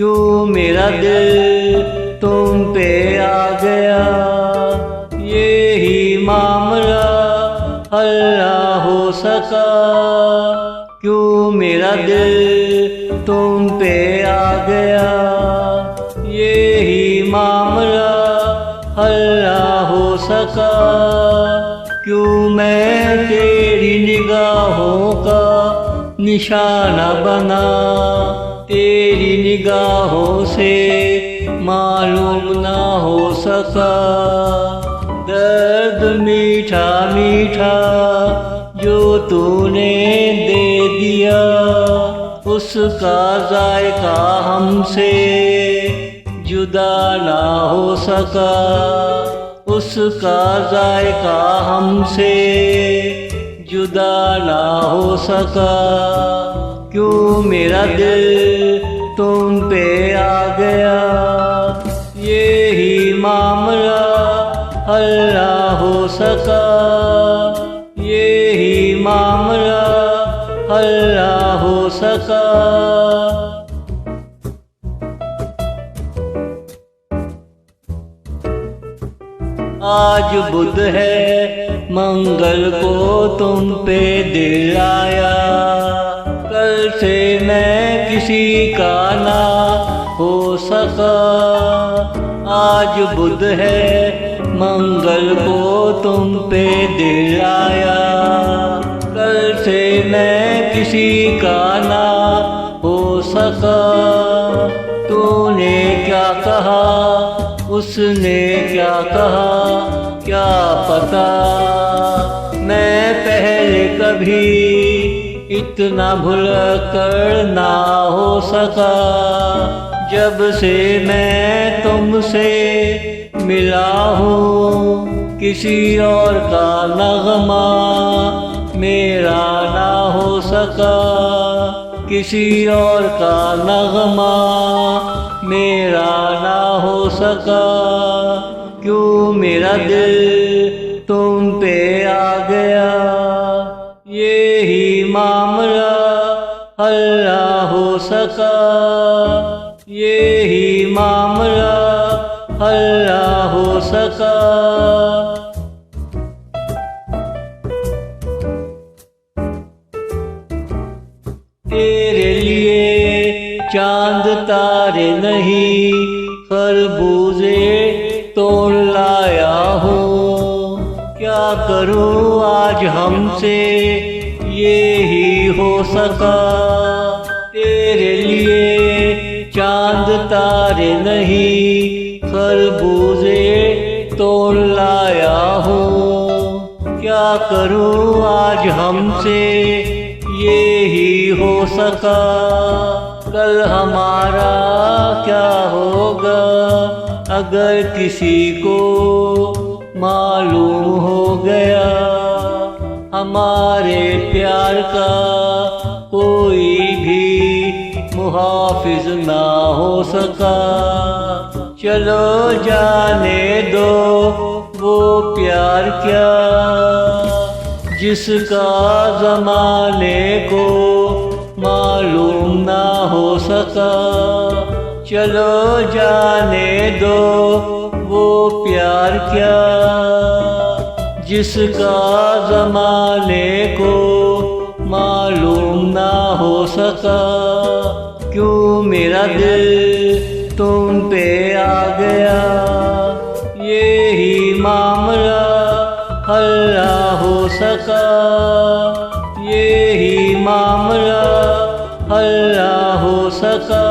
क्यों मेरा दिल तुम पे आ गया। ये ही मामला हल्ला हो सका। क्यों मेरा दिल तुम पे आ गया। ये ही मामला हल्ला हो सका। क्यों मैं तेरी निगाहों का निशाना बना। तेरी निगाहों से मालूम ना हो सका। दर्द मीठा मीठा जो तूने दे दिया, उसका जायका हमसे जुदा ना हो सका। उसका जायका हमसे जुदा ना हो सका। क्यों मेरा दिल तुम पे आ गया। ये ही मामला हल्ला हो सका। ये ही मामला हल्ला हो सका। आज बुध है, मंगल को तुम पे दिल आया। कल से मैं किसी का ना हो सका। आज बुध है, मंगल को तुम पे दिल आया। कल से मैं किसी का ना हो सका। तूने क्या कहा, उसने क्या कहा, क्या पता। मैं पहले कभी इतना भुलक्कड़ ना हो सका। जब से मैं तुमसे मिला हूँ, किसी और का नगमा मेरा ना हो सका। किसी और का नगमा मेरा ना हो सका। क्यों मेरा दिल तुम पे आ गया। ये ही मामला हल्ला हो सका। ये ही मामला हल्ला हो सका। तेरे लिए चांद तारे नहीं, खरबूजे तोड़ लाया हूँ। क्या करूँ आज हमसे ये ही हो सका। तेरे लिए चांद तारे नहीं, खरबूजे तोड़ लाया हूँ। क्या करूँ आज हमसे ये ही हो सका। कल हमारा क्या होगा, अगर किसी को मालूम हो गया। हमारे प्यार का कोई भी मुहाफिज ना हो सका। चलो जाने दो वो प्यार क्या, जिसका ज़माने को मालूम ना हो सका। चलो जाने दो वो प्यार क्या, जिसका ज़माने को मालूम ना हो सका। क्यों मेरा दिल तुम पे आ गया। ये ही मामला हल्ला हो सका। ये ही मामला हल्ला हो सका।